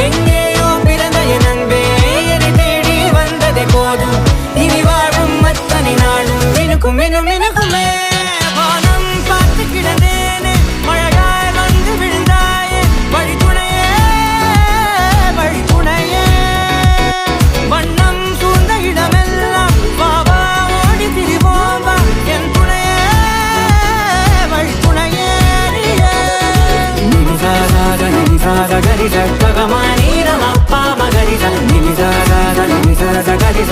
எங்கேயோ பிறந்த என் அன்பே என்னை தேடி வந்ததே போதும். இனி வாழும் அத்தனை நாளும் மினுக்கும் மினும் மினுக்குமே. வானம் பார்த்து கிடந்தேனே மழையாய் வந்து விழுந்தாயே வழித்துணையே வழித்துணையே. வண்ணம் சூழ்ந்த இடமெல்லாம் வாவா ஓடி திரிவோம் வா என் துணையே வழித்துணையே. நிமிசாத நிமிசாத கரிச பகமானி ரமப்பா மகரிச நிமிசாத நிமிசாத கரிச